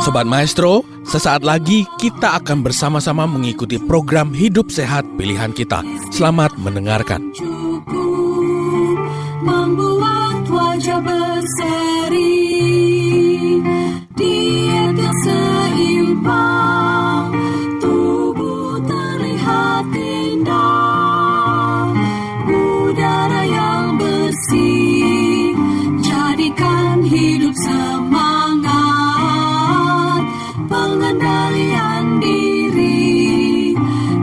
Sobat Maestro, sesaat lagi kita akan bersama-sama mengikuti program Hidup Sehat Pilihan Kita. Selamat mendengarkan. Membuat wajah berseri, diet yang seimbang, tubuh terlihat indah, udara yang bersih, jadikan hidup semangat, pengendalian diri,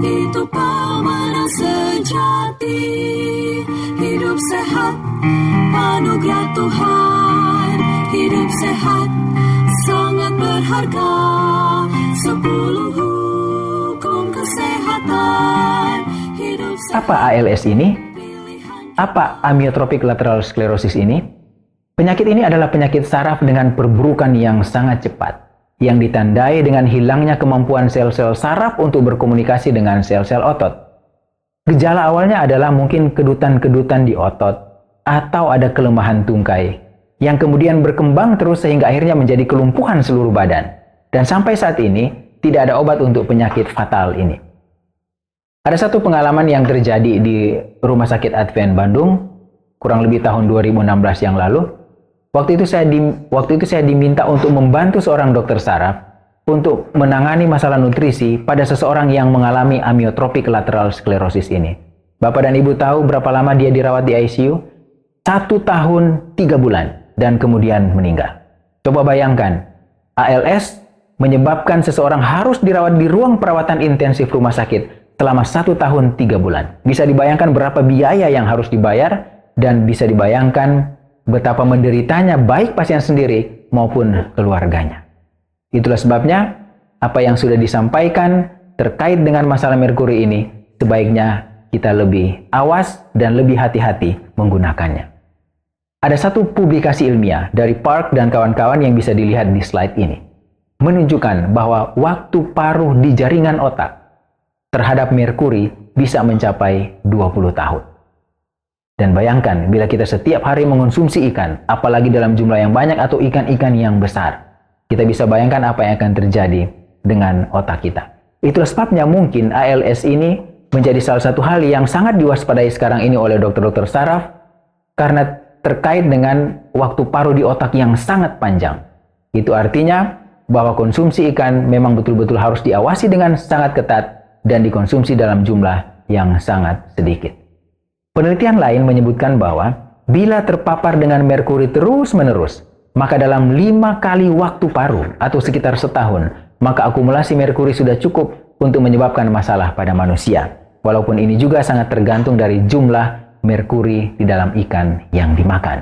itu pemenang sejati. Hidup sehat, anugerah Tuhan. Hidup sehat, sangat berharga. 10 hukum kesehatan. Hidup sehat. Apa ALS ini? Apa amyotrophic lateral sclerosis ini? Penyakit ini adalah penyakit saraf dengan perburukan yang sangat cepat, yang ditandai dengan hilangnya kemampuan sel-sel saraf untuk berkomunikasi dengan sel-sel otot. Gejala awalnya adalah mungkin kedutan-kedutan di otot atau ada kelemahan tungkai yang kemudian berkembang terus sehingga akhirnya menjadi kelumpuhan seluruh badan. Dan sampai saat ini tidak ada obat untuk penyakit fatal ini. Ada satu pengalaman yang terjadi di Rumah Sakit Advent Bandung kurang lebih tahun 2016 yang lalu. Waktu itu saya diminta untuk membantu seorang dokter saraf untuk menangani masalah nutrisi pada seseorang yang mengalami amyotrophic lateral sclerosis ini. Bapak dan Ibu tahu berapa lama dia dirawat di ICU? 1 tahun 3 bulan dan kemudian meninggal. Coba bayangkan, ALS menyebabkan seseorang harus dirawat di ruang perawatan intensif rumah sakit selama 1 tahun 3 bulan. Bisa dibayangkan berapa biaya yang harus dibayar dan bisa dibayangkan betapa menderitanya baik pasien sendiri maupun keluarganya. Itulah sebabnya apa yang sudah disampaikan terkait dengan masalah merkuri ini sebaiknya kita lebih awas dan lebih hati-hati menggunakannya. Ada satu publikasi ilmiah dari Park dan kawan-kawan yang bisa dilihat di slide ini, menunjukkan bahwa waktu paruh di jaringan otak terhadap merkuri bisa mencapai 20 tahun. Dan bayangkan bila kita setiap hari mengonsumsi ikan, apalagi dalam jumlah yang banyak atau ikan-ikan yang besar, kita bisa bayangkan apa yang akan terjadi dengan otak kita. Itulah sebabnya mungkin ALS ini menjadi salah satu hal yang sangat diwaspadai sekarang ini oleh dokter-dokter saraf karena terkait dengan waktu paruh di otak yang sangat panjang. Itu artinya bahwa konsumsi ikan memang betul-betul harus diawasi dengan sangat ketat dan dikonsumsi dalam jumlah yang sangat sedikit. Penelitian lain menyebutkan bahwa bila terpapar dengan merkuri terus-menerus, maka dalam 5 kali waktu paruh atau sekitar setahun, maka akumulasi merkuri sudah cukup untuk menyebabkan masalah pada manusia. Walaupun ini juga sangat tergantung dari jumlah merkuri di dalam ikan yang dimakan.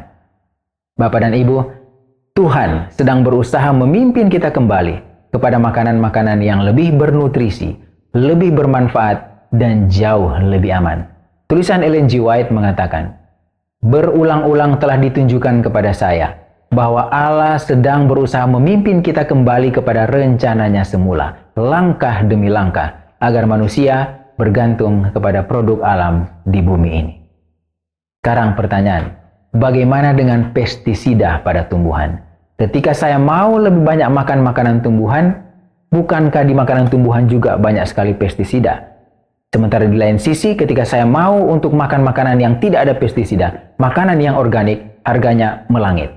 Bapak dan Ibu, Tuhan sedang berusaha memimpin kita kembali kepada makanan-makanan yang lebih bernutrisi, lebih bermanfaat, dan jauh lebih aman. Tulisan Ellen G. White mengatakan, "Berulang-ulang telah ditunjukkan kepada saya bahwa Allah sedang berusaha memimpin kita kembali kepada rencananya semula, langkah demi langkah, agar manusia bergantung kepada produk alam di bumi ini." Sekarang pertanyaan, bagaimana dengan pestisida pada tumbuhan? Ketika saya mau lebih banyak makan makanan tumbuhan, bukankah di makanan tumbuhan juga banyak sekali pestisida? Sementara di lain sisi, ketika saya mau untuk makan makanan yang tidak ada pestisida, makanan yang organik, harganya melangit.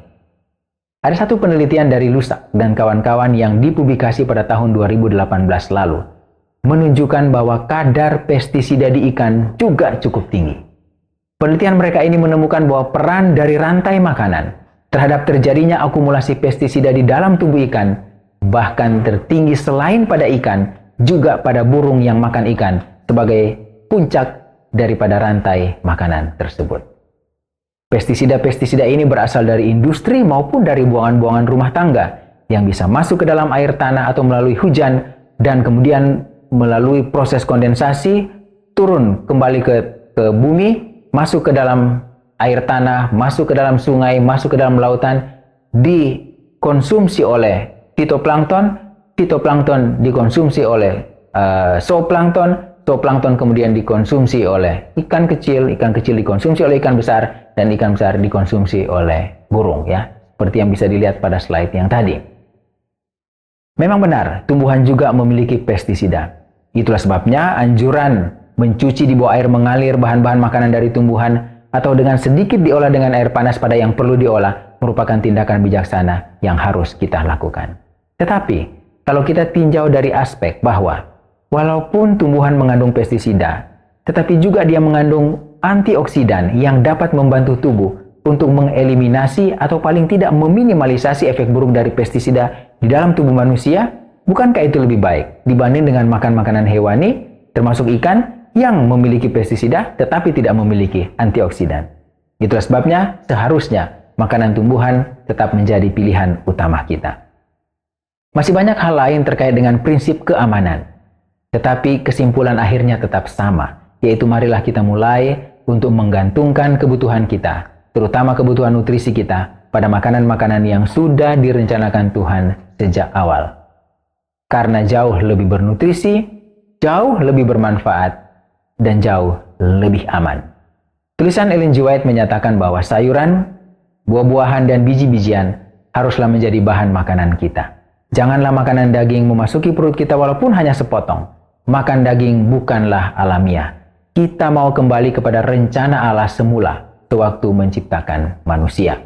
Ada satu penelitian dari Lusak dan kawan-kawan yang dipublikasi pada tahun 2018 lalu, menunjukkan bahwa kadar pestisida di ikan juga cukup tinggi. Penelitian mereka ini menemukan bahwa peran dari rantai makanan terhadap terjadinya akumulasi pestisida di dalam tubuh ikan bahkan tertinggi selain pada ikan, juga pada burung yang makan ikan sebagai puncak daripada rantai makanan tersebut. Pestisida-pestisida ini berasal dari industri maupun dari buangan-buangan rumah tangga yang bisa masuk ke dalam air tanah atau melalui hujan dan kemudian melalui proses kondensasi turun kembali ke bumi, masuk ke dalam air tanah, masuk ke dalam sungai, masuk ke dalam lautan, dikonsumsi oleh fitoplankton, fitoplankton dikonsumsi oleh zooplankton, zooplankton kemudian dikonsumsi oleh ikan kecil dikonsumsi oleh ikan besar, dan ikan besar dikonsumsi oleh burung, ya. Seperti yang bisa dilihat pada slide yang tadi. Memang benar, tumbuhan juga memiliki pestisida. Itulah sebabnya anjuran mencuci di bawah air mengalir bahan-bahan makanan dari tumbuhan atau dengan sedikit diolah dengan air panas pada yang perlu diolah merupakan tindakan bijaksana yang harus kita lakukan. Tetapi, kalau kita tinjau dari aspek bahwa walaupun tumbuhan mengandung pestisida, tetapi juga dia mengandung antioksidan yang dapat membantu tubuh untuk mengeliminasi atau paling tidak meminimalisasi efek buruk dari pestisida di dalam tubuh manusia, bukankah itu lebih baik dibanding dengan makan makanan hewani, termasuk ikan, yang memiliki pestisida tetapi tidak memiliki antioksidan? Itulah sebabnya seharusnya makanan tumbuhan tetap menjadi pilihan utama kita. Masih banyak hal lain terkait dengan prinsip keamanan. Tetapi kesimpulan akhirnya tetap sama, yaitu marilah kita mulai untuk menggantungkan kebutuhan kita, terutama kebutuhan nutrisi kita, pada makanan-makanan yang sudah direncanakan Tuhan sejak awal. Karena jauh lebih bernutrisi, jauh lebih bermanfaat, dan jauh lebih aman. Tulisan Ellen G. White menyatakan bahwa sayuran, buah-buahan, dan biji-bijian haruslah menjadi bahan makanan kita. Janganlah makanan daging memasuki perut kita walaupun hanya sepotong. Makan daging bukanlah alamiah. Kita mau kembali kepada rencana Allah semula sewaktu menciptakan manusia.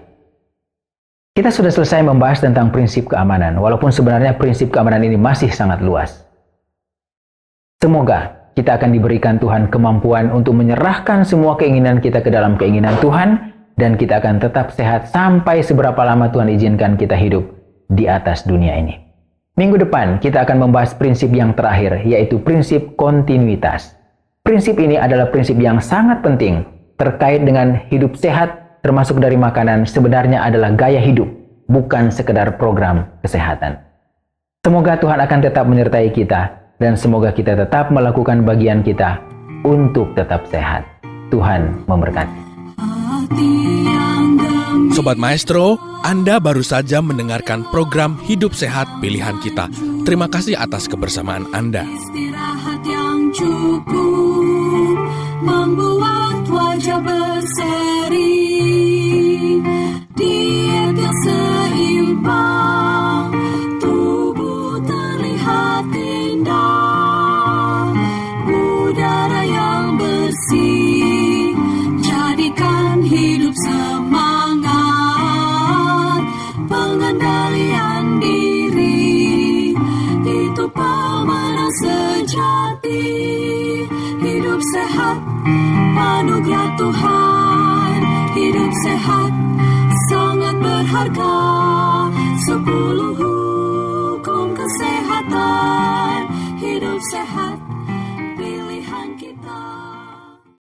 Kita sudah selesai membahas tentang prinsip keamanan, walaupun sebenarnya prinsip keamanan ini masih sangat luas. Semoga kita akan diberikan Tuhan kemampuan untuk menyerahkan semua keinginan kita ke dalam keinginan Tuhan, dan kita akan tetap sehat sampai seberapa lama Tuhan izinkan kita hidup di atas dunia ini. Minggu depan kita akan membahas prinsip yang terakhir, yaitu prinsip kontinuitas. Prinsip ini adalah prinsip yang sangat penting terkait dengan hidup sehat, termasuk dari makanan, sebenarnya adalah gaya hidup, bukan sekedar program kesehatan. Semoga Tuhan akan tetap menyertai kita, dan semoga kita tetap melakukan bagian kita untuk tetap sehat. Tuhan memberkati. Sobat Maestro, Anda baru saja mendengarkan program Hidup Sehat Pilihan Kita. Terima kasih atas kebersamaan Anda. Istirahat yang cukup membuat wajah berseri. Diet yang seimbang, tubuh terlihat indah. Udara yang bersih, jadikan hidup semangat. Pengendalian diri, itu pemenang sejati. Hidup sehat, anugerah Tuhan. Hidup sehat, sangat berharga. 10 hukum kesehatan. Hidup sehat, pilihan kita.